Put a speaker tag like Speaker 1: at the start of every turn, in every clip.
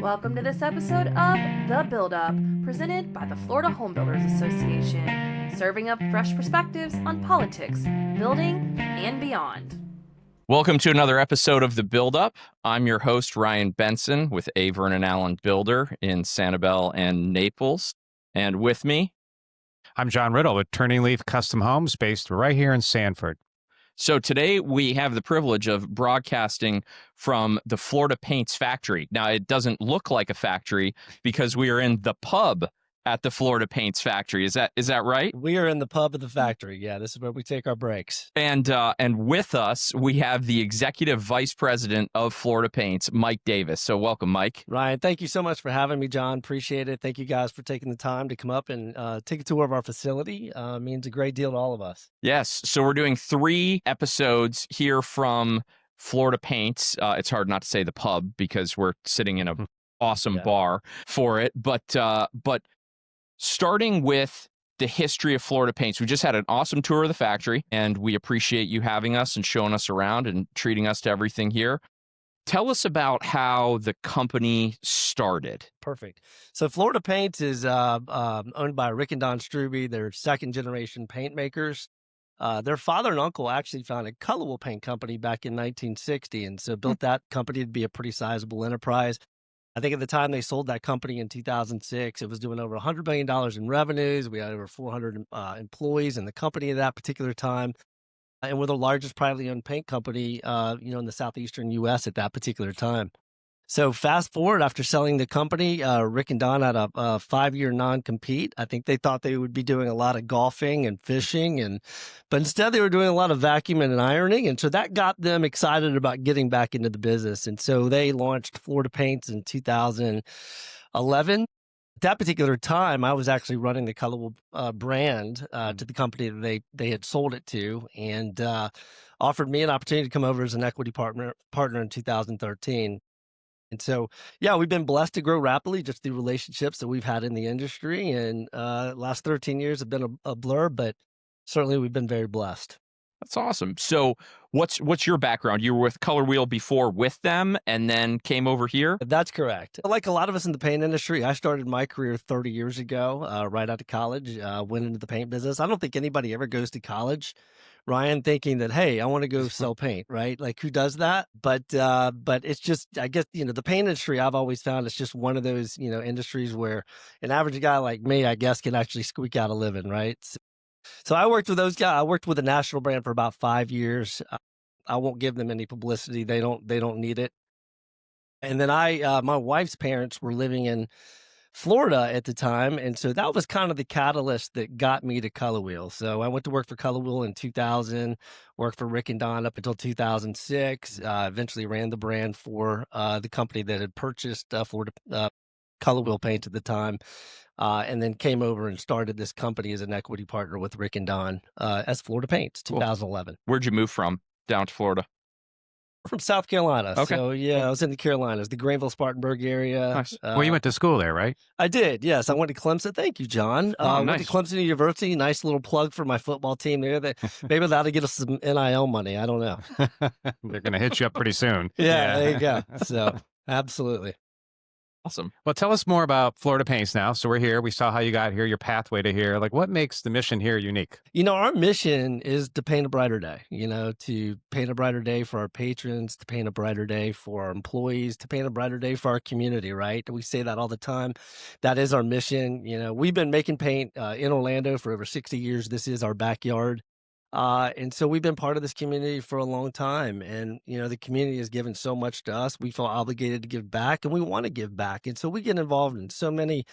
Speaker 1: Welcome to this episode of The Build Up, presented by the Florida Home Builders Association, serving up fresh perspectives on politics, building, and beyond.
Speaker 2: Welcome to another episode of The Build Up. I'm your host, Ryan Benson, with A. Vernon Allen Builder in Sanibel and Naples. And with me,
Speaker 3: I'm John Riddle with Turning Leaf Custom Homes, based right here in Sanford.
Speaker 2: So today we have the privilege of broadcasting from the Florida Paints factory. Now, it doesn't look like a factory because we are in the pub at the Florida Paints factory. Is that right?
Speaker 4: We are in the pub of the factory. Yeah, this is where we take our breaks.
Speaker 2: And with us, we have the Executive Vice President of Florida Paints, Mike Davis. So welcome, Mike.
Speaker 4: Ryan, thank you so much for having me, John. Appreciate it. Thank you guys for taking the time to come up and take a tour of our facility. Means a great deal to all of us.
Speaker 2: Yes. So we're doing 3 episodes here from Florida Paints. It's hard not to say the pub because we're sitting in a awesome bar for it. But starting with the history of Florida Paints, we just had an awesome tour of the factory, and we appreciate you having us and showing us around and treating us to everything here. Tell us about how the company started.
Speaker 4: Perfect. So Florida Paints is owned by Rick and Don Struby. They're second-generation paint makers. Their father and uncle actually founded Colorwell Paint Company back in 1960, and so built that company to be a pretty sizable enterprise. I think at the time they sold that company in 2006, it was doing over $100 million in revenues. We had over 400 employees in the company at that particular time. And we're the largest privately owned paint company, in the southeastern U.S. at that particular time. So fast forward, after selling the company, Rick and Don had a 5-year non-compete. I think they thought they would be doing a lot of golfing and fishing, but instead they were doing a lot of vacuuming and ironing. And so that got them excited about getting back into the business. And so they launched Florida Paints in 2011. At that particular time, I was actually running the Colorwell brand to the company that they had sold it to, and offered me an opportunity to come over as an equity partner in 2013. And so, we've been blessed to grow rapidly just through relationships that we've had in the industry. And last 13 years have been a blur, but certainly we've been very blessed.
Speaker 2: That's awesome. So what's your background? You were with Color Wheel before with them and then came over here?
Speaker 4: That's correct. Like a lot of us in the paint industry, I started my career 30 years ago, right out of college, went into the paint business. I don't think anybody ever goes to college, Ryan, thinking that, hey, I want to go sell paint, right? Like, who does that? But it's just, I guess, the paint industry, I've always found it's just one of those, industries where an average guy like me, I guess, can actually squeak out a living, right? So I worked with those guys. I worked with a national brand for about 5 years. I won't give them any publicity. They don't need it. And then my wife's parents were living in Florida at the time, and so that was kind of the catalyst that got me to Color Wheel. So I went to work for Color Wheel in 2000, worked for Rick and Don up until 2006. Eventually ran the brand for the company that had purchased Florida Color Wheel Paint at the time, and then came over and started this company as an equity partner with Rick and Don as Florida Paints, 2011.
Speaker 2: Cool. Where'd you move from down to Florida?
Speaker 4: From South Carolina.
Speaker 2: Okay.
Speaker 4: So, I was in the Carolinas, the Greenville-Spartanburg area.
Speaker 3: Nice. Well, you went to school there, right?
Speaker 4: I did, yes. I went to Clemson. Thank you, John.
Speaker 2: Oh,
Speaker 4: Went to Clemson University. Nice little plug for my football team there. Maybe that'll get us some NIL money. I don't know.
Speaker 3: They're going to hit you up pretty soon.
Speaker 4: Yeah, there you go. So, absolutely.
Speaker 2: Awesome.
Speaker 3: Well, tell us more about Florida Paints now. So we're here. We saw how you got here, your pathway to here. Like, what makes the mission here unique?
Speaker 4: Our mission is to paint a brighter day, to paint a brighter day for our patrons, to paint a brighter day for our employees, to paint a brighter day for our community, right? We say that all the time. That is our mission. We've been making paint in Orlando for over 60 years. This is our backyard. And so we've been part of this community for a long time. And, the community has given so much to us. We feel obligated to give back, and we want to give back. And so we get involved in so many,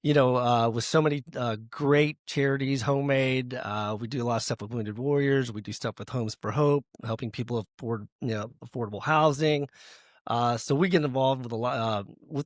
Speaker 4: with so many great charities, homemade. We do a lot of stuff with Wounded Warriors. We do stuff with Homes for Hope, helping people afford, affordable housing. So we get involved with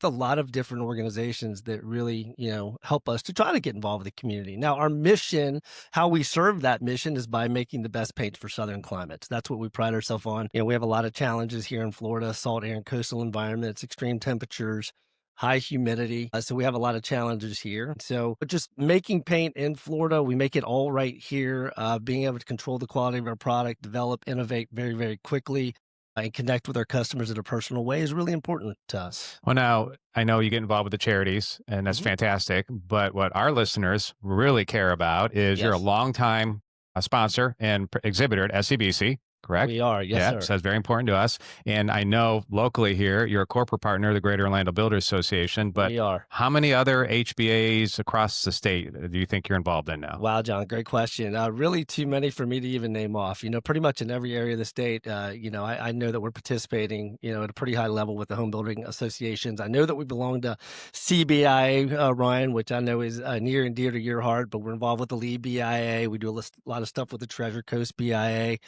Speaker 4: a lot of different organizations that really, help us to try to get involved with the community. Now, our mission, how we serve that mission, is by making the best paints for Southern climates. That's what we pride ourselves on. We have a lot of challenges here in Florida: salt air and coastal environments, extreme temperatures, high humidity. So we have a lot of challenges here. So just making paint in Florida, we make it all right here. Being able to control the quality of our product, develop, innovate very, very quickly. and connect with our customers in a personal way is really important to us.
Speaker 3: Well, now I know you get involved with the charities, and that's
Speaker 4: Mhm.
Speaker 3: fantastic. But what our listeners really care about is you're a
Speaker 4: Yes,
Speaker 3: longtime sponsor and exhibitor at SCBC, correct?
Speaker 4: we are. Yes,
Speaker 3: Yeah,
Speaker 4: sir.
Speaker 3: so that's very important to us. And I know locally here, you're a corporate partner of the Greater Orlando Builders Association. But
Speaker 4: We are.
Speaker 3: how many other HBAs across the state do you think you're involved in now?
Speaker 4: Wow, John, great question. Really, too many for me to even name off. Pretty much in every area of the state. I know that we're participating, at a pretty high level with the home building associations. I know that we belong to CBIA, Ryan, which I know is near and dear to your heart. But we're involved with the Lead BIA. We do lot of stuff with the Treasure Coast BIA.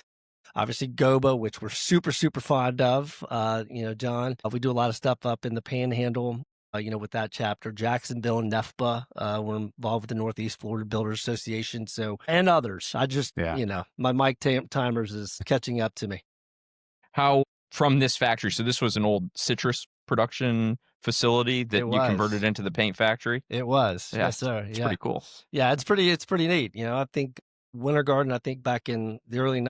Speaker 4: Obviously, GOBA, which we're super, super fond of, John. We do a lot of stuff up in the Panhandle, with that chapter. Jacksonville, NEFBA, we're involved with the Northeast Florida Builders Association, and others. I just,
Speaker 3: Yeah.
Speaker 4: my mic timers is catching up to me.
Speaker 2: How from this factory? So this was an old citrus production facility that
Speaker 4: It
Speaker 2: you
Speaker 4: was.
Speaker 2: converted into the paint factory.
Speaker 4: It was.
Speaker 2: Yeah,
Speaker 4: Yes, sir.
Speaker 2: it's
Speaker 4: Yeah.
Speaker 2: pretty cool.
Speaker 4: Yeah, it's pretty neat. I think Winter Garden, I think back in the early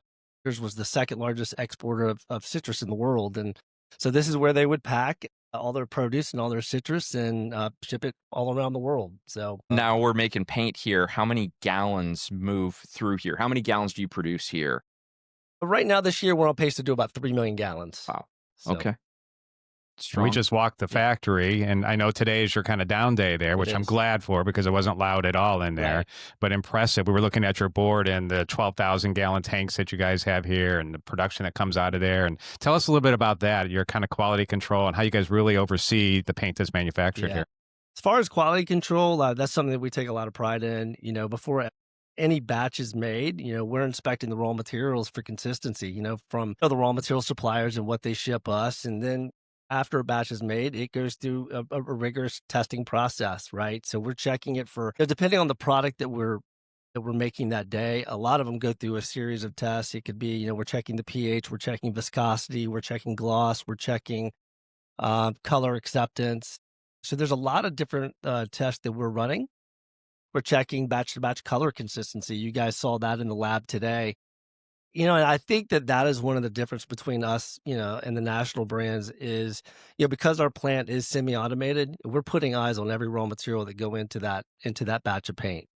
Speaker 4: 90s was the second largest exporter of citrus in the world. And so this is where they would pack all their produce and all their citrus and ship it all around the world. So
Speaker 2: Now we're making paint here. How many gallons move through here? How many gallons do you produce here?
Speaker 4: right now this year we're on pace to do about 3 million gallons.
Speaker 2: Wow.
Speaker 4: So
Speaker 2: Okay.
Speaker 3: We
Speaker 2: Strong.
Speaker 3: just walked the factory, and I know today is your kind of down day there, which I'm
Speaker 4: is.
Speaker 3: glad for because it wasn't loud at all in there.
Speaker 4: Right.
Speaker 3: But impressive. We were looking at your board and the 12,000-gallon tanks that you guys have here, and the production that comes out of there. And tell us a little bit about that, your kind of quality control, and how you guys really oversee the paint that's manufactured
Speaker 4: Yeah.
Speaker 3: here.
Speaker 4: As far as quality control, that's something that we take a lot of pride in. Before any batch is made, we're inspecting the raw materials for consistency, from the raw material suppliers and what they ship us. And then after a batch is made, it goes through a rigorous testing process, right? So we're checking it for, depending on the product that we're making that day. A lot of them go through a series of tests. It could be, we're checking the pH, we're checking viscosity, we're checking gloss, we're checking color acceptance. So there's a lot of different tests that we're running. We're checking batch to batch color consistency. You guys saw that in the lab today. And I think that is one of the difference between us, and the national brands is, because our plant is semi-automated, we're putting eyes on every raw material that go into that batch of paint.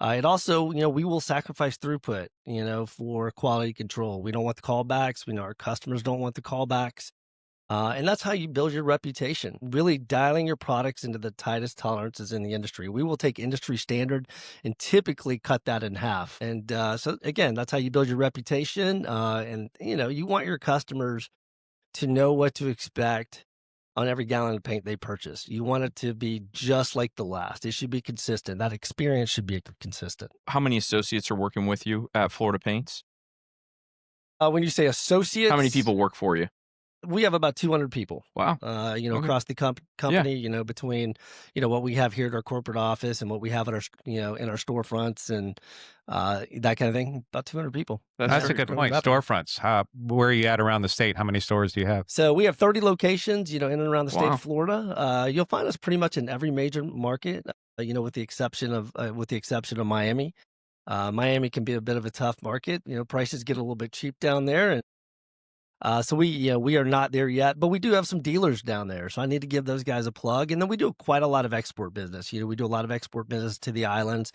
Speaker 4: It also, we will sacrifice throughput, for quality control. We don't want the callbacks. We know our customers don't want the callbacks. And that's how you build your reputation, really dialing your products into the tightest tolerances in the industry. We will take industry standard and typically cut that in half. And so, again, that's how you build your reputation. And, you want your customers to know what to expect on every gallon of paint they purchase. You want it to be just like the last. It should be consistent. That experience should be consistent.
Speaker 2: How many associates are working with you at Florida Paints?
Speaker 4: When you say associates,
Speaker 2: How many people work for you?
Speaker 4: we have about 200 people.
Speaker 2: Wow.
Speaker 4: Okay.
Speaker 2: Okay.
Speaker 4: Across the company, between, what we have here at our corporate office and what we have at our, in our storefronts and that kind of thing, about 200 people.
Speaker 3: That's a
Speaker 2: very
Speaker 3: good
Speaker 2: cool.
Speaker 3: point. Storefronts. Where are you at around the state? How many stores do you have?
Speaker 4: So we have 30 locations, in and around the state
Speaker 2: Wow.
Speaker 4: of Florida. You'll find us pretty much in every major market, with the exception of Miami. Miami can be a bit of a tough market. Prices get a little bit cheap down there, and so we are not there yet, but we do have some dealers down there. So I need to give those guys a plug. And then we do quite a lot of export business. We do a lot of export business to the islands,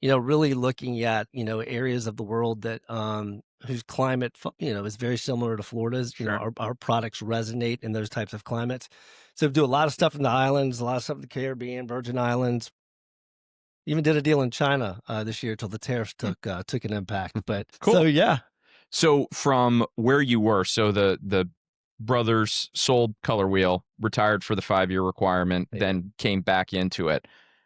Speaker 4: really looking at, areas of the world that, whose climate, is very similar to Florida's.
Speaker 2: Sure.
Speaker 4: Our products resonate in those types of climates. So we do a lot of stuff in the islands, a lot of stuff in the Caribbean, Virgin Islands. Even did a deal in China this year till the tariffs took an impact. But
Speaker 2: Cool.
Speaker 4: So yeah.
Speaker 2: So from where you were, so the brothers sold Color Wheel, retired for the 5-year requirement,
Speaker 4: Yeah.
Speaker 2: then came back into it.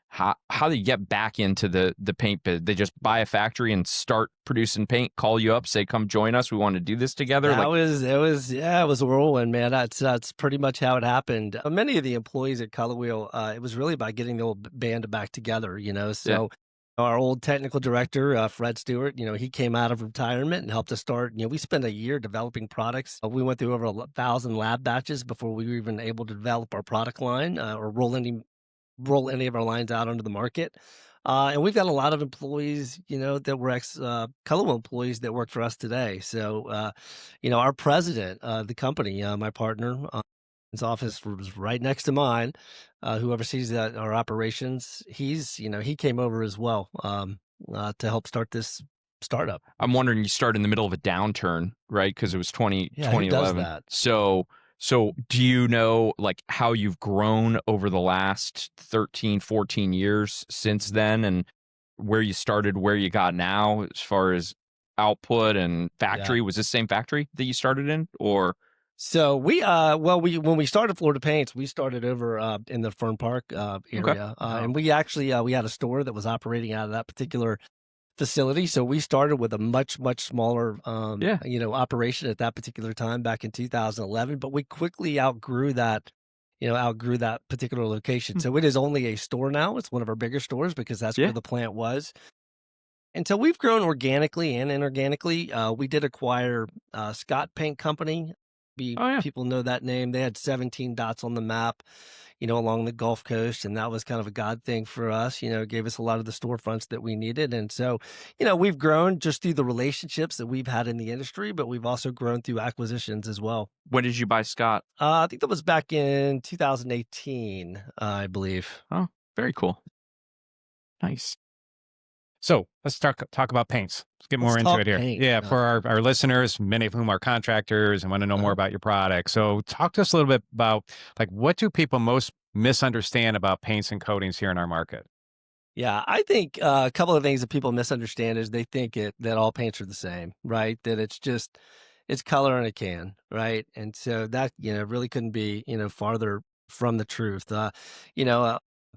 Speaker 2: How do you get back into the paint biz? They just buy a factory and start producing paint, call you up, say, come join us. We want to do this together.
Speaker 4: It was a whirlwind, man. That's pretty much how it happened. Many of the employees at Color Wheel, it was really about getting the old band back together, So our old technical director, Fred Stewart, he came out of retirement and helped us start. We spent a year developing products. We went through over 1,000 lab batches before we were even able to develop our product line or roll any of our lines out onto the market. And we've got a lot of employees, that were ex Colorwell employees that work for us today. So, our president of the company, my partner, his office was right next to mine, who oversees our operations. He came over as well, to help start this startup.
Speaker 2: I'm wondering, you started in the middle of a downturn, right? Because it was
Speaker 4: Yeah, who does
Speaker 2: 2011.
Speaker 4: that?
Speaker 2: So do you know like how you've grown over the last 13, 14 years since then, and where you started, where you got now as far as output and
Speaker 4: Yeah.
Speaker 2: factory? Was this the same factory that you started in, or?
Speaker 4: So we when we started Florida Paints, we started over in the Fern Park
Speaker 2: Okay.
Speaker 4: area, and we actually we had a store that was operating out of that particular facility. So we started with a much smaller
Speaker 2: Yeah.
Speaker 4: operation at that particular time back in 2011, but we quickly outgrew that particular location.
Speaker 2: Hmm.
Speaker 4: So it is only a store now. It's one of our bigger stores because that's
Speaker 2: Yeah.
Speaker 4: where the plant was. And so we've grown organically and inorganically. We did acquire Scott Paint Company.
Speaker 2: Oh yeah.
Speaker 4: People know that name. They had 17 dots on the map, along the Gulf Coast, and that was kind of a God thing for us. It gave us a lot of the storefronts that we needed. And so, we've grown just through the relationships that we've had in the industry, but we've also grown through acquisitions as well.
Speaker 2: When did you buy Scott?
Speaker 4: I think that was back in 2018, I believe.
Speaker 2: Oh, very cool. Nice.
Speaker 3: So let's talk about paints. Let's get more
Speaker 4: Let's
Speaker 3: into
Speaker 4: talk
Speaker 3: it here.
Speaker 4: paint.
Speaker 3: Yeah, for our listeners, many of whom are contractors and want to know more about your product. So talk to us a little bit about like what do people most misunderstand about paints and coatings here in our market?
Speaker 4: Yeah, I think a couple of things that people misunderstand is they think that all paints are the same, right? That it's color in a can, right? And so that really couldn't be farther from the truth.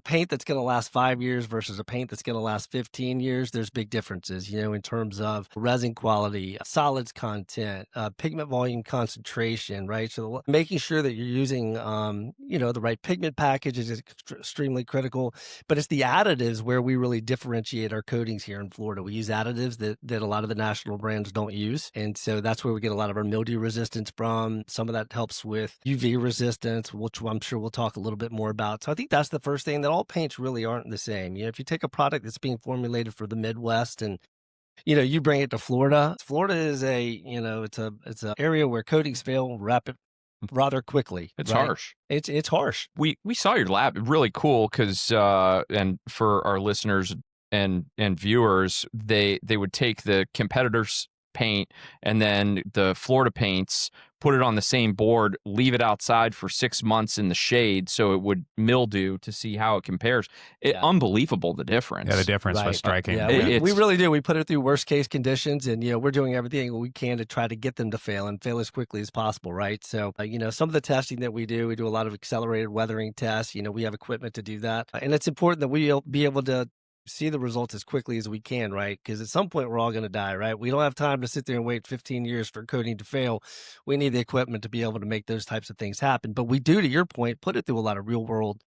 Speaker 4: Paint that's going to last 5 years versus a paint that's going to last 15 years. There's big differences, in terms of resin quality, solids content, pigment volume concentration, right? So making sure that you're using the right pigment package is extremely critical. But it's the additives where we really differentiate our coatings here in Florida. We use additives that a lot of the national brands don't use. And so that's where we get a lot of our mildew resistance from. Some of that helps with UV resistance, which I'm sure we'll talk a little bit more about. So I think that's the first thing, that all paints really aren't the same. If you take a product that's being formulated for the Midwest and you bring it to Florida. Florida is it's a area where coatings fail rather quickly.
Speaker 2: It's
Speaker 4: right?
Speaker 2: harsh.
Speaker 4: It's harsh.
Speaker 2: We saw your lab. Really cool, because and for our listeners and viewers, they would take the competitors' paint and then the Florida paints, put it on the same board, leave it outside for 6 months in the shade so it would mildew to see how it compares.
Speaker 4: Yeah.
Speaker 2: Unbelievable, the difference.
Speaker 3: Yeah, the difference was striking.
Speaker 4: Yeah, we really do. We put it through worst case conditions, and we're doing everything we can to try to get them to fail and fail as quickly as possible, right? So some of the testing that we do a lot of accelerated weathering tests. We have equipment to do that, and it's important that we'll be able to see the results as quickly as we can, right? Because at some point we're all going to die, right? We don't have time to sit there and wait 15 years for coating to fail. We need the equipment to be able to make those types of things happen. But we do, to your point, put it through a lot of real world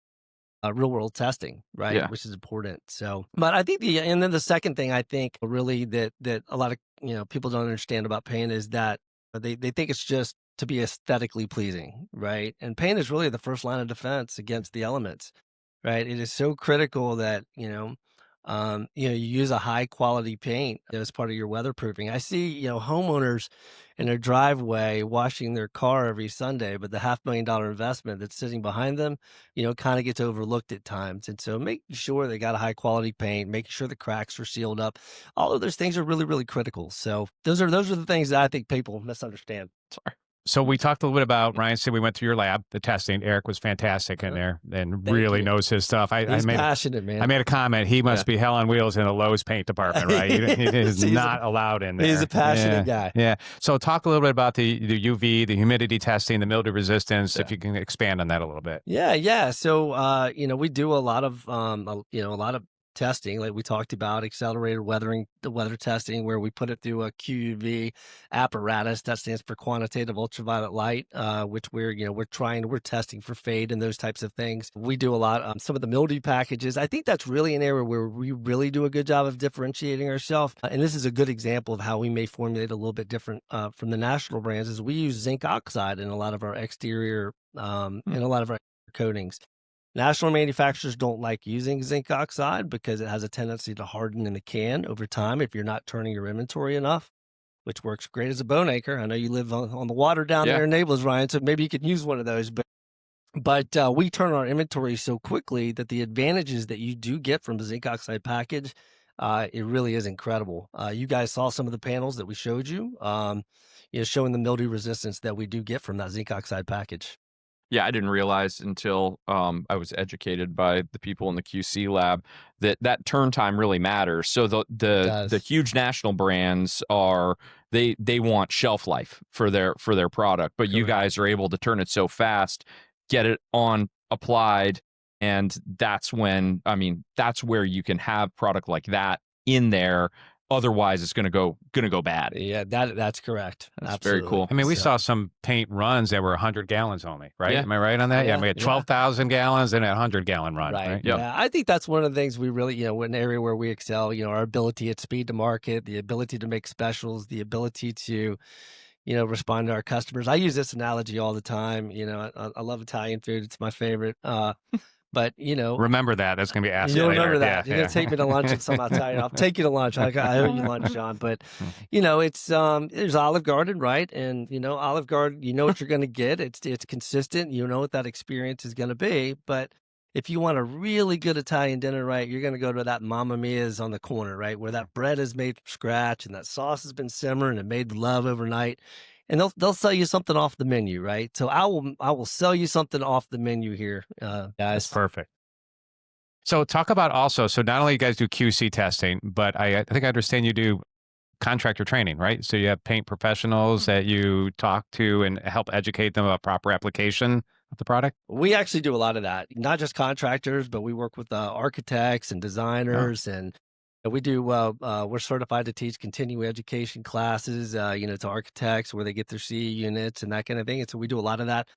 Speaker 4: testing, right?
Speaker 2: Yeah.
Speaker 4: Which is important. So, but I think and then the second thing I think really that a lot of people don't understand about paint is that they think it's just to be aesthetically pleasing, right? And paint is really the first line of defense against the elements, right? It is so critical that you use a high quality paint as part of your weatherproofing. I see homeowners in their driveway washing their car every Sunday, but the $500,000 investment that's sitting behind them, kind of gets overlooked at times. And so making sure they got a high quality paint, making sure the cracks are sealed up, all of those things are really, really critical. So those are the things that I think people misunderstand.
Speaker 2: Sorry.
Speaker 3: So we talked a little bit about, Ryan said we went through your lab, the testing. Eric was fantastic in there and really
Speaker 4: you.
Speaker 3: knows his stuff.
Speaker 4: He's passionate, man.
Speaker 3: I made a comment. He must be hell on wheels in a Lowe's paint department, right? He is not allowed in there.
Speaker 4: He's a passionate guy.
Speaker 3: Yeah. So talk a little bit about the UV, the humidity testing, the mildew resistance, if you can expand on that a little bit.
Speaker 4: Yeah. So, we do a lot of testing, like we talked about, accelerated weather testing, where we put it through a QUV apparatus. That stands for quantitative ultraviolet light, which we're testing for fade and those types of things. We do a lot some of the mildew packages. I think that's really an area where we really do a good job of differentiating ourselves. And this is a good example of how we may formulate a little bit different from the national brands. Is we use zinc oxide in a lot of our exterior in a lot of our coatings. National manufacturers don't like using zinc oxide because it has a tendency to harden in the can over time if you're not turning your inventory enough, which works great as a bone anchor. I know you live on the water down
Speaker 2: Yeah.
Speaker 4: there in Naples, Ryan, so maybe you could use one of those. But we turn our inventory so quickly that the advantages that you do get from a zinc oxide package, it really is incredible. You guys saw some of the panels that we showed you, showing the mildew resistance that we do get from that zinc oxide package.
Speaker 2: Yeah, I didn't realize until I was educated by the people in the QC lab that turn time really matters. So
Speaker 4: It
Speaker 2: the
Speaker 4: does.
Speaker 2: huge national brands are they want shelf life for their product, but you
Speaker 4: Correct.
Speaker 2: guys are able to turn it so fast, get it on applied, and that's when that's where you can have product like that in there. Otherwise, it's gonna go bad.
Speaker 4: Yeah, that's correct.
Speaker 2: That's very
Speaker 4: Absolutely.
Speaker 2: cool.
Speaker 3: I mean, we
Speaker 4: So,
Speaker 3: saw some paint runs that were 100 gallons only, right?
Speaker 2: Yeah.
Speaker 3: Am I right on that? Yeah, we had
Speaker 4: yeah.
Speaker 3: 12,000 gallons and a 100-gallon run,
Speaker 4: Right.
Speaker 3: right?
Speaker 2: Yep.
Speaker 4: Yeah. I think that's one of the things we really, an area where we excel, our ability at speed to market, the ability to make specials, the ability to, respond to our customers. I use this analogy all the time. I love Italian food. It's my favorite. But
Speaker 3: Remember that. That's going to be asked
Speaker 4: you'll
Speaker 3: later.
Speaker 4: remember
Speaker 3: Yeah,
Speaker 4: that. You're gonna take me to lunch at some Italian. I'll take you to lunch. I owe you lunch, John. But it's there's Olive Garden, right? And Olive Garden, you know what you're gonna get. It's consistent. You know what that experience is gonna be. But if you want a really good Italian dinner, right, you're gonna go to that Mamma Mia's on the corner, right, where that bread is made from scratch and that sauce has been simmering and made with love overnight. And they'll sell you something off the menu, right? So I will sell you something off the menu here,
Speaker 3: that's
Speaker 4: guys.
Speaker 3: perfect. So talk about also, so not only you guys do QC testing, but I think I understand you do contractor training, right? So you have paint professionals that you talk to and help educate them about proper application of the product?
Speaker 4: We actually do a lot of that, not just contractors, but we work with architects and
Speaker 3: Oh,
Speaker 4: designers, and we do. We're certified to teach continuing education classes, to architects where they get their CE units and that kind of thing. And so we do a lot of that.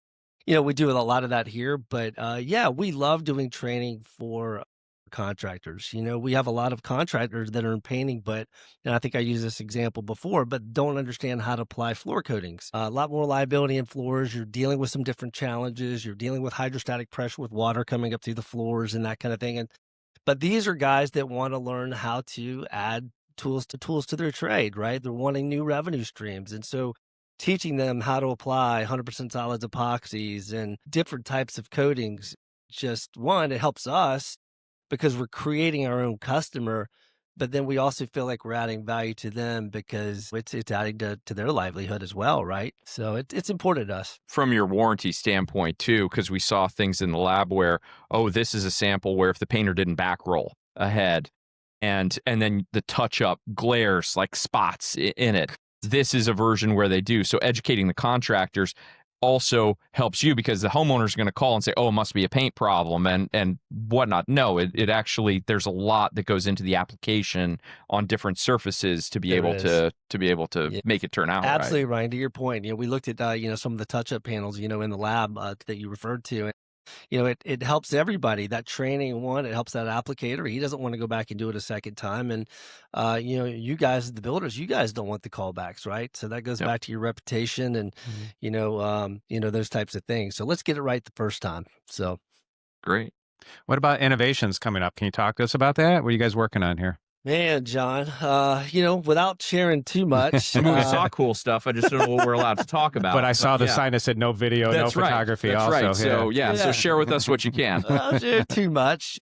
Speaker 4: We do a lot of that here, but yeah, we love doing training for contractors. We have a lot of contractors that are in painting, and I think I used this example before, but don't understand how to apply floor coatings. A lot more liability in floors. You're dealing with some different challenges. You're dealing with hydrostatic pressure with water coming up through the floors and that kind of thing. But these are guys that want to learn how to add tools to their trade, right? They're wanting new revenue streams. And so teaching them how to apply 100% solids epoxies and different types of coatings, just one, it helps us because we're creating our own customer, but then we also feel like we're adding value to them because it's adding to their livelihood as well, right? So it's important to us.
Speaker 2: From your warranty standpoint too, because we saw things in the lab where, oh, this is a sample where if the painter didn't back roll ahead and then the touch up glares like spots in it, this is a version where they do. So educating the contractors also helps you because the homeowner is going to call and say, oh, it must be a paint problem and whatnot. No, it actually, there's a lot that goes into the application on different surfaces to be
Speaker 4: There
Speaker 2: able
Speaker 4: is.
Speaker 2: to
Speaker 4: Yeah.
Speaker 2: make it turn out
Speaker 4: Absolutely,
Speaker 2: right.
Speaker 4: Ryan. To your point, we looked at some of the touch-up panels, in the lab that you referred to, and it helps everybody. That training, one, it helps that applicator. He doesn't want to go back and do it a second time, and you guys, the builders, you guys don't want the callbacks, right? So that goes
Speaker 2: Yep.
Speaker 4: back to your reputation and those types of things. So let's get it right the first time. So.
Speaker 2: Great.
Speaker 3: what about innovations coming up? Can you talk to us about that? What are you guys working on here?
Speaker 4: Man, John, without sharing too much,
Speaker 2: I mean, we saw cool stuff. I just don't know what we're allowed to talk about.
Speaker 3: But I saw the
Speaker 2: yeah.
Speaker 3: sign that said no video,
Speaker 2: That's
Speaker 3: no
Speaker 2: right.
Speaker 3: photography
Speaker 2: That's
Speaker 3: also.
Speaker 2: right. So
Speaker 3: yeah.
Speaker 2: so
Speaker 4: Yeah.
Speaker 2: share with us what you can.
Speaker 4: I'll share too much.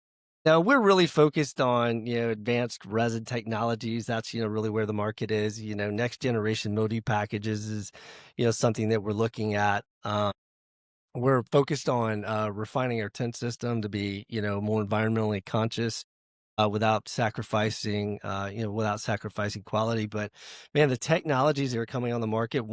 Speaker 4: Now we're really focused on advanced resin technologies. That's really where the market is. Next generation mildew packages is something that we're looking at. We're focused on refining our tint system to be more environmentally conscious without sacrificing quality. But man, the technologies that are coming on the market.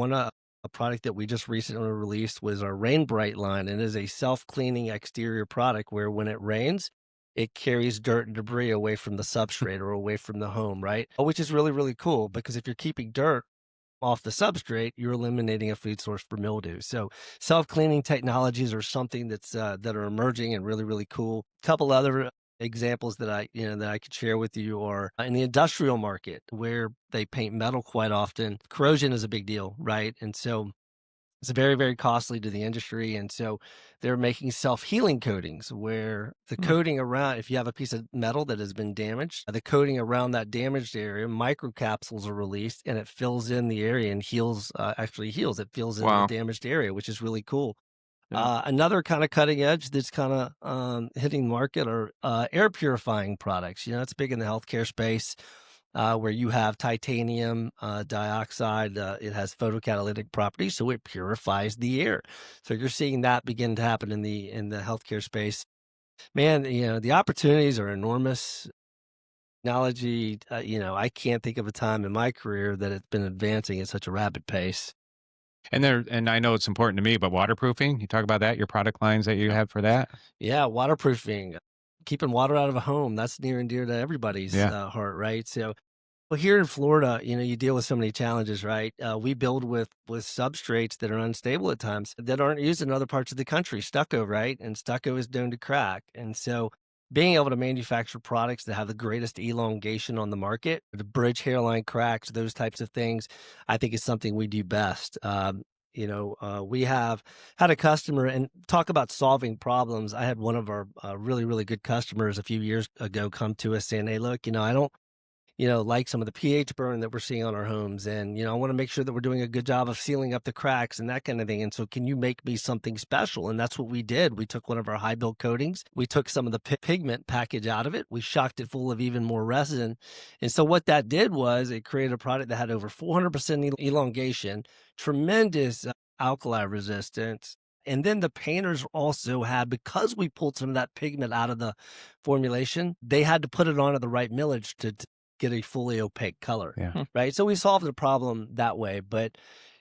Speaker 4: A product that we just recently released was our Rain Bright line, and it is a self-cleaning exterior product where when it rains, it carries dirt and debris away from the substrate or away from the home, right? Which is really, really cool because if you're keeping dirt off the substrate, you're eliminating a food source for mildew. So self-cleaning technologies are something that are emerging and really, really cool. A couple other examples that I could share with you are in the industrial market where they paint metal quite often. Corrosion is a big deal, right? And so It's very, very costly to the industry. And so they're making self-healing coatings where the
Speaker 2: Hmm.
Speaker 4: coating around, if you have a piece of metal that has been damaged, the coating around that damaged area, microcapsules are released and it fills in the area and heals, actually heals. It fills in the
Speaker 2: Wow.
Speaker 4: damaged area, which is really cool.
Speaker 2: Yeah.
Speaker 4: Another kind of cutting edge that's kind of hitting the market are air purifying products. It's big in the healthcare space where you have titanium dioxide. It has photocatalytic properties, so it purifies the air. So you're seeing that begin to happen in the healthcare space. Man, the opportunities are enormous. Technology, I can't think of a time in my career that it's been advancing at such a rapid pace.
Speaker 3: And I know it's important to me, but waterproofing, you talk about that, your product lines that you have for that?
Speaker 4: Yeah, waterproofing, keeping water out of a home, that's near and dear to everybody's
Speaker 3: Yeah.
Speaker 4: heart, right? So, well, here in Florida, you deal with so many challenges, right? We build with substrates that are unstable at times that aren't used in other parts of the country, stucco, right? And stucco is known to crack. And so being able to manufacture products that have the greatest elongation on the market, the bridge hairline cracks, those types of things, I think is something we do best. We have had a customer and talk about solving problems. I had one of our really, really good customers a few years ago come to us saying, "Hey, look, I don't, like some of the pH burn that we're seeing on our homes. And, I want to make sure that we're doing a good job of sealing up the cracks and that kind of thing. And so can you make me something special?" And that's what we did. We took one of our high build coatings. We took some of the pigment package out of it. We shocked it full of even more resin. And so what that did was it created a product that had over 400% elongation, tremendous alkali resistance. And then the painters also had, because we pulled some of that pigment out of the formulation, they had to put it on at the right millage to get a fully opaque color,
Speaker 3: Yeah.
Speaker 2: Hmm.
Speaker 4: right? So we solved the problem that way. But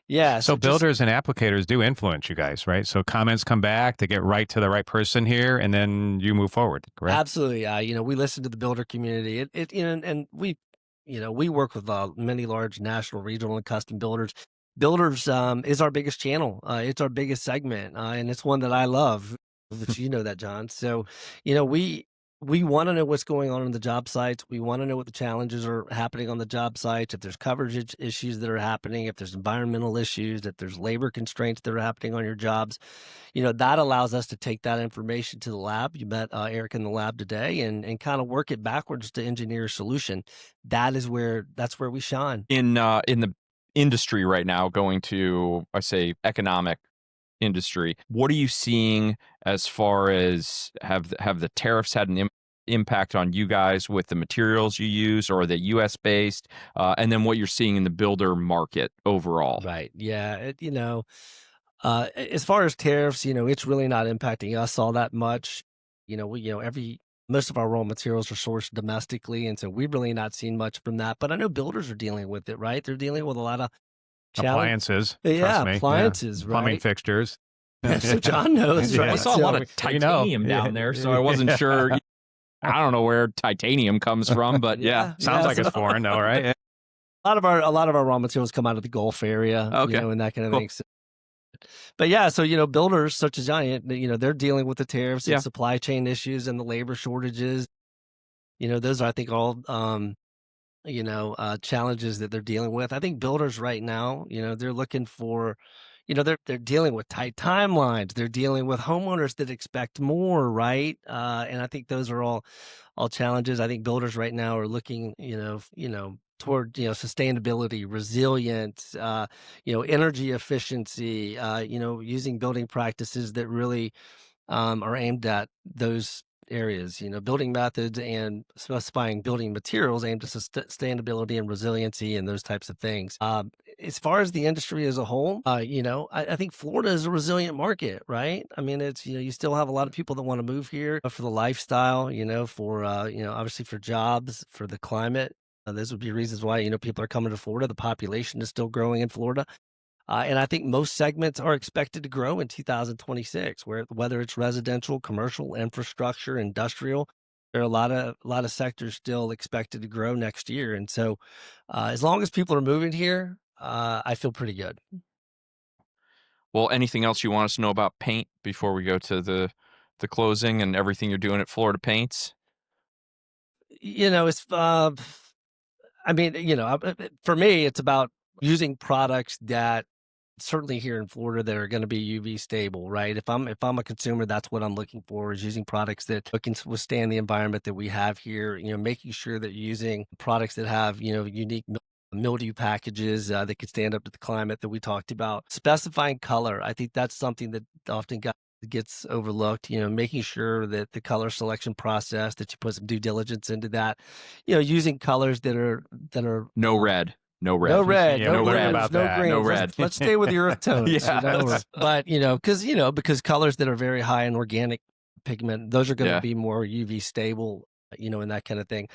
Speaker 4: yeah,
Speaker 3: So
Speaker 4: so just
Speaker 3: builders and applicators do influence you guys, right? So comments come back to get right to the right person here, and then you move forward, correct?
Speaker 4: absolutely, we listen to the builder community. And we work with many large national, regional, and custom builders. Builders is our biggest channel. It's our biggest segment, and it's one that I love, which you know that, John. So, we want to know what's going on the job sites. We want to know what the challenges are happening on the job sites. If there's coverage issues that are happening, if there's environmental issues, if there's labor constraints that are happening on your jobs, that allows us to take that information to the lab. You met Eric in the lab today, and kind of work it backwards to engineer a solution. That's where we shine.
Speaker 2: In the industry right now, going to, I say, economic industry, what are you seeing as far as have the tariffs had an impact on you guys with the materials you use, or are they U.S. based? And then what you're seeing in the builder market overall.
Speaker 4: Right. Yeah. As far as tariffs, it's really not impacting us all that much. Most of our raw materials are sourced domestically, and so we've really not seen much from that. But I know builders are dealing with it, right? They're dealing with a lot of challenge.
Speaker 3: Appliances,
Speaker 4: Yeah,
Speaker 3: trust me. Yeah.
Speaker 4: appliances,
Speaker 3: Plumbing
Speaker 4: right?
Speaker 3: fixtures.
Speaker 4: So John knows,
Speaker 3: Yeah.
Speaker 2: I
Speaker 4: right?
Speaker 2: saw a lot of
Speaker 3: We know.
Speaker 2: titanium down there, so I wasn't
Speaker 3: Yeah.
Speaker 2: sure. I don't know where titanium comes from, but yeah.
Speaker 3: Sounds like it's foreign though, right? Yeah.
Speaker 4: A lot of our raw materials come out of the Gulf area,
Speaker 2: Okay.
Speaker 4: and that kind of
Speaker 2: Cool.
Speaker 4: thing. But yeah, so builders such as Giant, they're dealing with the tariffs
Speaker 2: Yeah.
Speaker 4: and supply chain issues and the labor shortages. Those are, I think, all challenges that they're dealing with. I think builders right now, they're looking for, they're dealing with tight timelines. They're dealing with homeowners that expect more, right? And I think those are all challenges. I think builders right now are looking, toward sustainability, resilience, energy efficiency, using building practices that really are aimed at those areas, building methods and specifying building materials aimed at sustainability and resiliency and those types of things. As far as the industry as a whole, I think Florida is a resilient market, right? I mean, it's, you still have a lot of people that want to move here for the lifestyle, for, obviously for jobs, for the climate. Those would be reasons why, people are coming to Florida. The population is still growing in Florida. And I think most segments are expected to grow in 2026, whether it's residential, commercial, infrastructure, industrial, there are a lot of sectors still expected to grow next year. And so, as long as people are moving here, I feel pretty good.
Speaker 2: Well, anything else you want us to know about paint before we go to the closing and everything you're doing at Florida Paints?
Speaker 4: It's I mean, for me, it's about using products that certainly here in Florida that are going to be UV stable, right? If I'm a consumer, that's what I'm looking for, is using products that can withstand the environment that we have here. Making sure that you're using products that have unique mildew packages that can stand up to the climate that we talked about. Specifying color, I think that's something that often gets overlooked. Making sure that the color selection process, that you put some due diligence into that. Using colors that are
Speaker 2: No red. No red.
Speaker 4: no red,
Speaker 3: Yeah,
Speaker 4: no
Speaker 3: no red
Speaker 4: blues,
Speaker 3: about
Speaker 4: no
Speaker 3: that.
Speaker 4: greens.
Speaker 2: No
Speaker 4: Let's-
Speaker 2: red.
Speaker 4: Let's stay with the earth tones.
Speaker 2: Yes.
Speaker 4: But because because colors that are very high in organic those are going to
Speaker 2: Yeah.
Speaker 4: be more UV stable, and that kind of thing.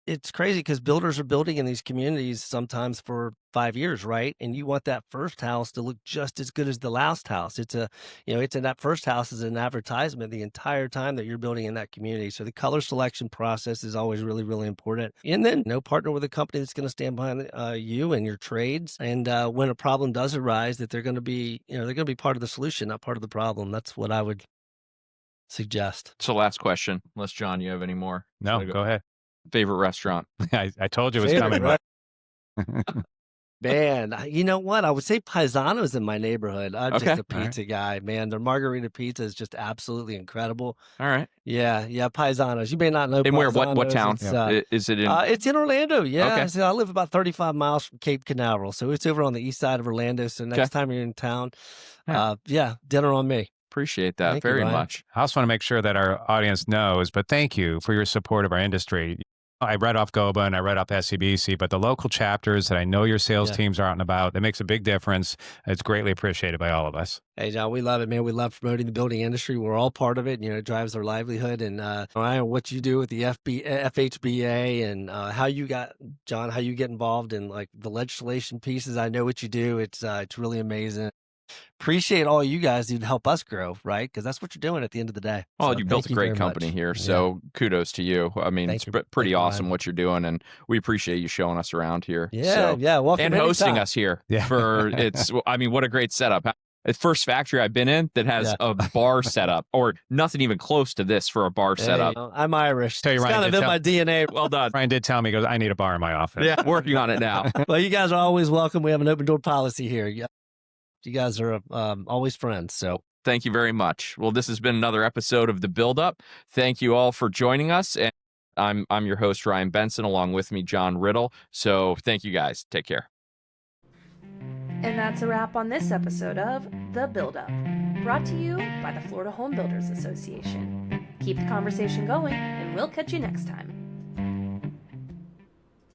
Speaker 4: It's crazy because builders are building in these communities sometimes for 5 years, right? And you want that first house to look just as good as the last house. It's that first house is an advertisement the entire time that you're building in that community. So the color selection process is always really, really important. And then partner with a company that's going to stand behind you and your trades. And when a problem does arise, that they're going to be part of the solution, not part of the problem. That's what I would suggest.
Speaker 2: So last question, unless John, you have any more.
Speaker 3: No,
Speaker 2: Wanna
Speaker 3: go ahead.
Speaker 2: Favorite restaurant?
Speaker 3: I told you it was
Speaker 4: Favorite,
Speaker 3: coming.
Speaker 4: right? Man, you know what? I would say Paisano's in my neighborhood. I'm
Speaker 2: Okay.
Speaker 4: just a
Speaker 3: All right.
Speaker 4: pizza guy, man. Their margarita pizza is just absolutely incredible.
Speaker 2: All right.
Speaker 4: Yeah, Paisano's. You may not know
Speaker 2: And where? What
Speaker 4: Paisano's.
Speaker 2: town?
Speaker 4: It's,
Speaker 2: Is it in?
Speaker 4: it's in Orlando. Yeah,
Speaker 2: Okay.
Speaker 4: so I live about 35 miles from Cape Canaveral, so it's over on the east side of Orlando. So next time you're in town, dinner on me.
Speaker 2: Appreciate that
Speaker 4: Thank you,
Speaker 2: very
Speaker 4: Ryan.
Speaker 2: much.
Speaker 3: I also want to make sure that our audience knows, but thank you for your support of our industry. I read off GOBA and I read off SCBC, but the local chapters that I know your sales
Speaker 4: Yeah.
Speaker 3: teams are out and about, that makes a big difference. It's greatly appreciated by all of us.
Speaker 4: Hey, John, we love it, man. We love promoting the building industry. We're all part of it. It drives our livelihood. And Ryan, what you do with the FHBA and how you get involved in like the legislation pieces. I know what you do. It's really amazing. Appreciate all you guys who help us grow, right? Because that's what you're doing at the end of the day.
Speaker 2: Well,
Speaker 4: So
Speaker 2: you built
Speaker 4: thank
Speaker 2: a great
Speaker 4: very
Speaker 2: company
Speaker 4: much.
Speaker 2: here,
Speaker 4: Yeah.
Speaker 2: so kudos to you. I mean,
Speaker 4: Thank
Speaker 2: it's
Speaker 4: you.
Speaker 2: pretty
Speaker 4: Thank you,
Speaker 2: awesome
Speaker 4: Ryan.
Speaker 2: what you're doing, and we appreciate you showing us around here.
Speaker 4: Yeah,
Speaker 2: So,
Speaker 4: welcome
Speaker 2: and hosting
Speaker 4: anytime.
Speaker 2: us here
Speaker 3: Yeah.
Speaker 2: I mean, what a great setup. It's first factory I've been in that has a bar setup, or nothing even close to this for a bar setup.
Speaker 4: I'm Irish.
Speaker 3: Tell you,
Speaker 4: It's
Speaker 3: Ryan,
Speaker 4: kind of
Speaker 3: did
Speaker 4: in
Speaker 3: tell-
Speaker 4: my DNA.
Speaker 2: Well done.
Speaker 3: Ryan did tell me, he goes, I need a bar in my office.
Speaker 2: Yeah, working on it now.
Speaker 4: Well, you guys are always welcome. We have an open door policy here. You guys are always friends. So
Speaker 2: Thank you very much. Well, this has been another episode of The Build Up. Thank you all for joining us. And I'm your host, Ryan Benson, along with me, John Riddle. So thank you guys. Take care.
Speaker 1: And that's a wrap on this episode of The Build Up, brought to you by the Florida Home Builders Association. Keep the conversation going, and we'll catch you next time.